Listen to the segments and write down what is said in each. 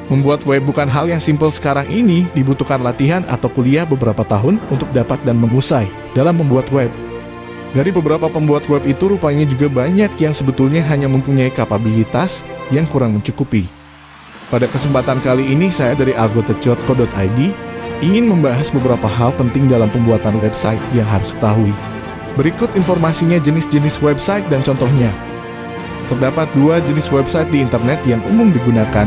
Membuat web bukan hal yang simpel sekarang ini, dibutuhkan latihan atau kuliah beberapa tahun untuk dapat dan mengusai dalam membuat web. Dari beberapa pembuat web itu rupanya juga banyak yang sebetulnya hanya mempunyai kapabilitas yang kurang mencukupi. Pada kesempatan kali ini saya dari algo.co.id ingin membahas beberapa hal penting dalam pembuatan website yang harus ketahui. Berikut informasinya jenis-jenis website dan contohnya. Terdapat 2 jenis website di internet yang umum digunakan.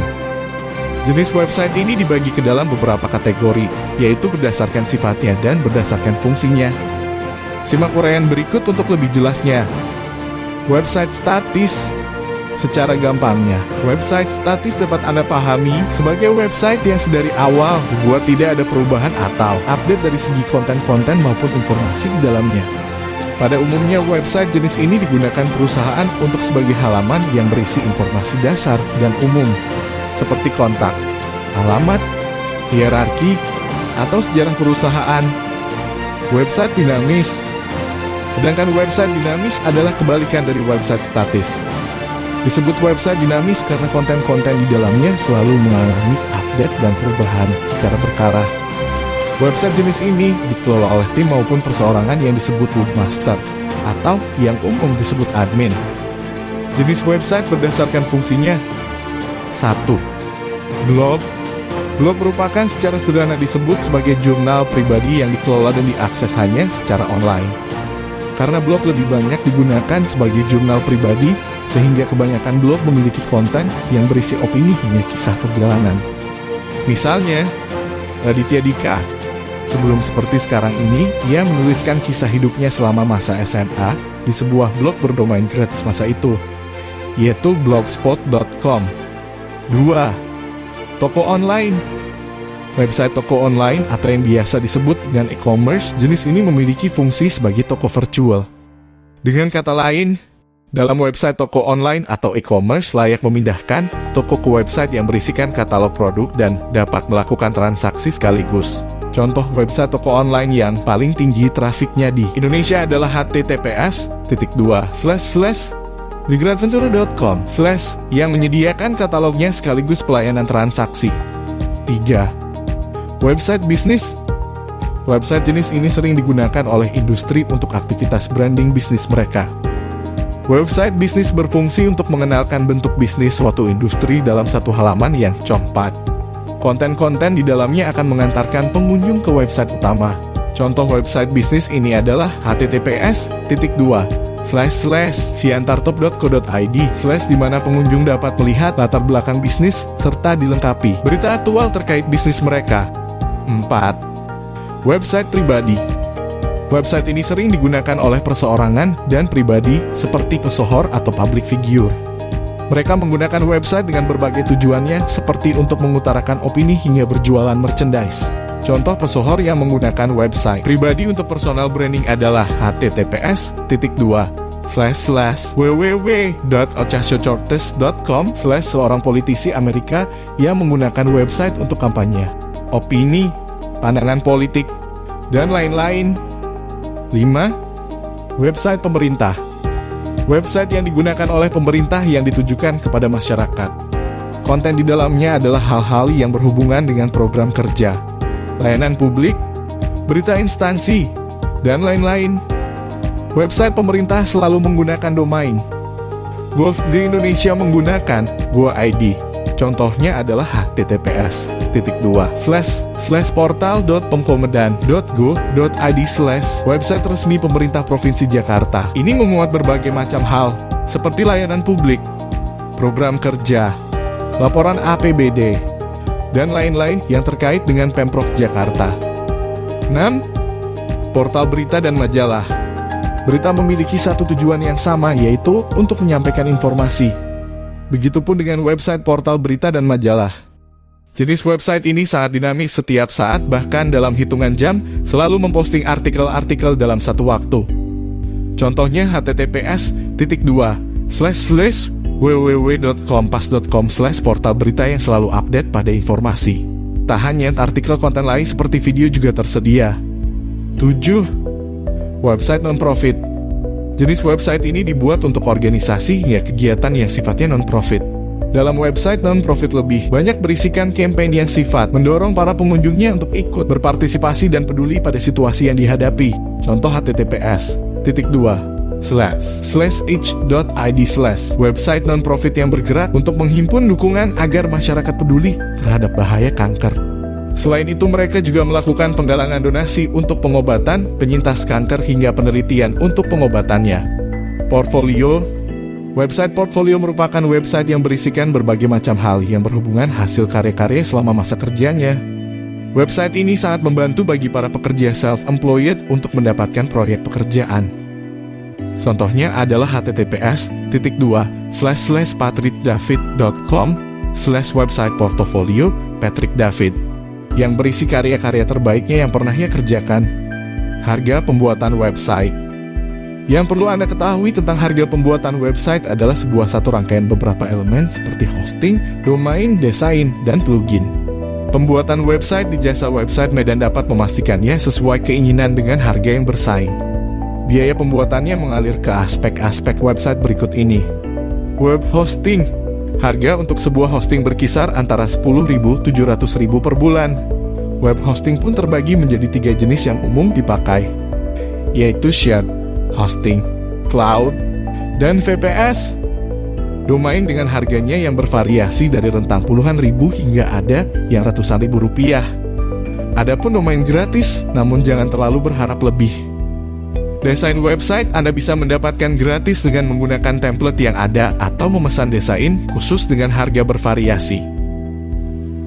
Jenis website ini dibagi ke dalam beberapa kategori, yaitu berdasarkan sifatnya dan berdasarkan fungsinya. Simak uraian berikut untuk lebih jelasnya. Website statis. Secara gampangnya, website statis dapat Anda pahami sebagai website yang sedari awal dibuat tidak ada perubahan atau update dari segi konten-konten maupun informasi di dalamnya. Pada umumnya, website jenis ini digunakan perusahaan untuk sebagai halaman yang berisi informasi dasar dan umum, seperti kontak, alamat, hierarki, atau sejarah perusahaan. Website dinamis. Sedangkan website dinamis adalah kebalikan dari website statis. Disebut website dinamis karena konten-konten di dalamnya selalu mengalami update dan perubahan secara berkala. Website jenis ini dikelola oleh tim maupun perseorangan yang disebut webmaster, atau yang umum disebut admin. Jenis website berdasarkan fungsinya. 1. Blog. Blog merupakan secara sederhana disebut sebagai jurnal pribadi yang dikelola dan diakses hanya secara online. Karena blog lebih banyak digunakan sebagai jurnal pribadi, sehingga kebanyakan blog memiliki konten yang berisi opini hingga kisah perjalanan. Misalnya, Raditya Dika. Sebelum seperti sekarang ini, ia menuliskan kisah hidupnya selama masa SMA di sebuah blog berdomain gratis masa itu, yaitu blogspot.com. 2. Toko online. Website toko online atau yang biasa disebut dengan e-commerce, jenis ini memiliki fungsi sebagai toko virtual. Dengan kata lain, dalam website toko online atau e-commerce layak memindahkan toko ke website yang berisikan katalog produk dan dapat melakukan transaksi sekaligus. Contoh website toko online yang paling tinggi trafiknya di Indonesia adalah https://migranventura.com/ yang menyediakan katalognya sekaligus pelayanan transaksi. 3. Website bisnis. Website jenis ini sering digunakan oleh industri untuk aktivitas branding bisnis mereka. Website bisnis berfungsi untuk mengenalkan bentuk bisnis suatu industri dalam satu halaman yang compat. Konten-konten di dalamnya akan mengantarkan pengunjung ke website utama. Contoh website bisnis ini adalah https://siantartop.co.id/ di mana pengunjung dapat melihat latar belakang bisnis serta dilengkapi berita aktual terkait bisnis mereka. 4. Website pribadi. Website ini sering digunakan oleh perseorangan dan pribadi seperti pesohor atau public figure. Mereka menggunakan website dengan berbagai tujuannya seperti untuk mengutarakan opini hingga berjualan merchandise. Contoh pesohor yang menggunakan website pribadi untuk personal branding adalah https://www.ocasio-cortez.com/ seorang politisi Amerika yang menggunakan website untuk kampanye, opini, pandangan politik, dan lain-lain. 5. Website pemerintah. Website yang digunakan oleh pemerintah yang ditujukan kepada masyarakat. Konten di dalamnya adalah hal-hal yang berhubungan dengan program kerja, layanan publik, berita instansi, dan lain-lain. Website pemerintah selalu menggunakan domain. Golf di Indonesia menggunakan Go.id. Contohnya adalah https://portal.pemkomedan.go.id/ website resmi pemerintah Provinsi Jakarta. Ini memuat berbagai macam hal, seperti layanan publik, program kerja, laporan APBD, dan lain-lain yang terkait dengan Pemprov Jakarta. 6. Portal berita dan majalah. Berita memiliki satu tujuan yang sama, yaitu untuk menyampaikan informasi. Begitupun dengan website portal berita dan majalah. Jenis website ini sangat dinamis setiap saat, bahkan dalam hitungan jam, selalu memposting artikel-artikel dalam satu waktu. Contohnya https://www.kompas.com/ portal berita yang selalu update pada informasi. Tak hanya artikel, konten lain seperti video juga tersedia. 7. Website non-profit. Jenis website ini dibuat untuk organisasi hingga kegiatan yang sifatnya non-profit. Dalam website non-profit lebih banyak berisikan campaign yang sifat mendorong para pengunjungnya untuk ikut berpartisipasi dan peduli pada situasi yang dihadapi. Contoh https://h.id/ website non-profit yang bergerak untuk menghimpun dukungan agar masyarakat peduli terhadap bahaya kanker. Selain itu, mereka juga melakukan penggalangan donasi untuk pengobatan penyintas kanker hingga penelitian untuk pengobatannya. Portfolio. Website portfolio merupakan website yang berisikan berbagai macam hal yang berhubungan hasil karya-karya selama masa kerjanya. Website ini sangat membantu bagi para pekerja self-employed untuk mendapatkan proyek pekerjaan. Contohnya adalah https://patrickdavid.com/website portfolio Patrick David yang berisi karya-karya terbaiknya yang pernah ia kerjakan. Harga pembuatan website. Yang perlu Anda ketahui tentang harga pembuatan website adalah satu rangkaian beberapa elemen seperti hosting, domain, desain, dan plugin. Pembuatan website di jasa website Medan dapat memastikannya sesuai keinginan dengan harga yang bersaing. Biaya pembuatannya mengalir ke aspek-aspek website berikut ini. Web hosting. Harga untuk sebuah hosting berkisar antara 10.000–700.000 per bulan. Web hosting pun terbagi menjadi 3 jenis yang umum dipakai, yaitu shared hosting, cloud, dan VPS. Domain dengan harganya yang bervariasi dari rentang puluhan ribu hingga ada yang ratusan ribu rupiah. Adapun domain gratis, namun jangan terlalu berharap lebih. Desain website Anda bisa mendapatkan gratis dengan menggunakan template yang ada atau memesan desain khusus dengan harga bervariasi.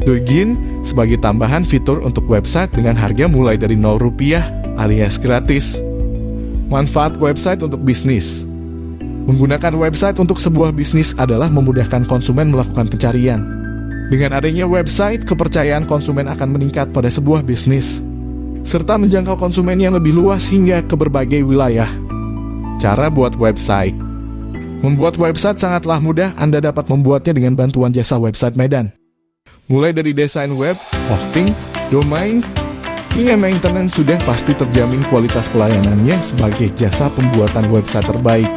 Plugin sebagai tambahan fitur untuk website dengan harga mulai dari 0 rupiah alias gratis. Manfaat website untuk bisnis. Menggunakan website untuk sebuah bisnis adalah memudahkan konsumen melakukan pencarian. Dengan adanya website, kepercayaan konsumen akan meningkat pada sebuah bisnis, serta menjangkau konsumen yang lebih luas hingga ke berbagai wilayah. Cara buat website. Membuat website sangatlah mudah, Anda dapat membuatnya dengan bantuan jasa website Medan. Mulai dari desain web, hosting, domain, hingga maintenance sudah pasti terjamin kualitas pelayanannya sebagai jasa pembuatan website terbaik,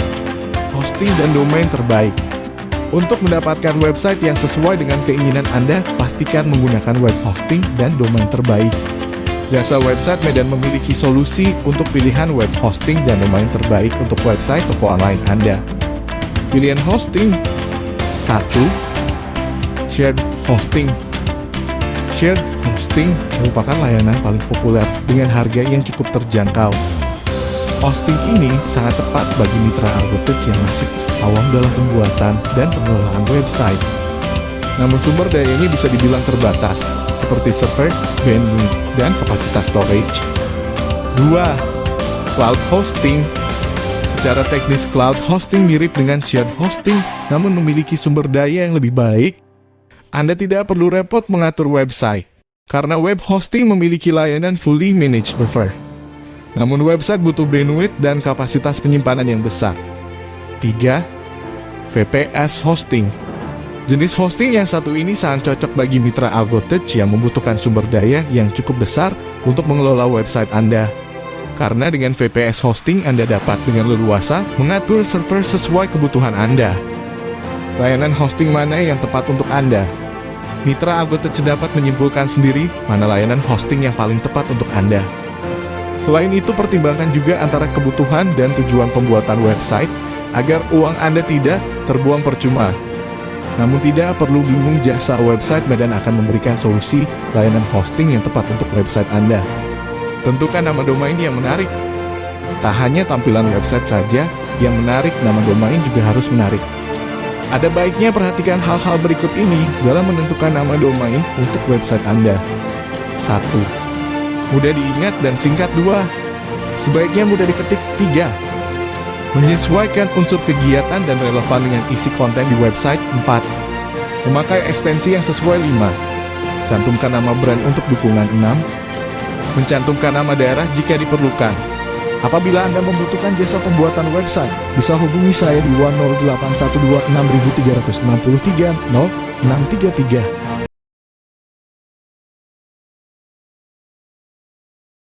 hosting dan domain terbaik. Untuk mendapatkan website yang sesuai dengan keinginan Anda, pastikan menggunakan web hosting dan domain terbaik. Jasa website Medan memiliki solusi untuk pilihan web hosting dan domain terbaik untuk website toko online Anda. Pilihan hosting. 1. Shared hosting. Shared hosting merupakan layanan paling populer dengan harga yang cukup terjangkau. Hosting ini sangat tepat bagi mitra Algotech yang masih awam dalam pembuatan dan pengelolaan website. Namun sumber dayanya bisa dibilang terbatas, seperti server, bandwidth, dan kapasitas storage. 2. Cloud hosting. Secara teknis cloud hosting mirip dengan shared hosting, namun memiliki sumber daya yang lebih baik. Anda tidak perlu repot mengatur website, karena web hosting memiliki layanan fully managed server. Namun website butuh bandwidth dan kapasitas penyimpanan yang besar. 3. VPS hosting. Jenis hosting yang satu ini sangat cocok bagi mitra Algotech yang membutuhkan sumber daya yang cukup besar untuk mengelola website Anda. Karena dengan VPS hosting Anda dapat dengan leluasa mengatur server sesuai kebutuhan Anda. Layanan hosting mana yang tepat untuk Anda? Mitra Algotech dapat menyimpulkan sendiri mana layanan hosting yang paling tepat untuk Anda. Selain itu, pertimbangkan juga antara kebutuhan dan tujuan pembuatan website agar uang Anda tidak terbuang percuma. Namun tidak perlu bingung, jasa website Medan akan memberikan solusi layanan hosting yang tepat untuk website Anda. Tentukan nama domain yang menarik. Tak hanya tampilan website saja yang menarik, nama domain juga harus menarik. Ada baiknya perhatikan hal-hal berikut ini dalam menentukan nama domain untuk website Anda. 1. Mudah diingat dan singkat. 2. Sebaiknya mudah diketik. 3. Menyesuaikan unsur kegiatan dan relevan dengan isi konten di website. 4. Memakai ekstensi yang sesuai. 5. Cantumkan nama brand untuk dukungan. 6. Mencantumkan nama daerah jika diperlukan. Apabila Anda membutuhkan jasa pembuatan website, bisa hubungi saya di 108126363 0633.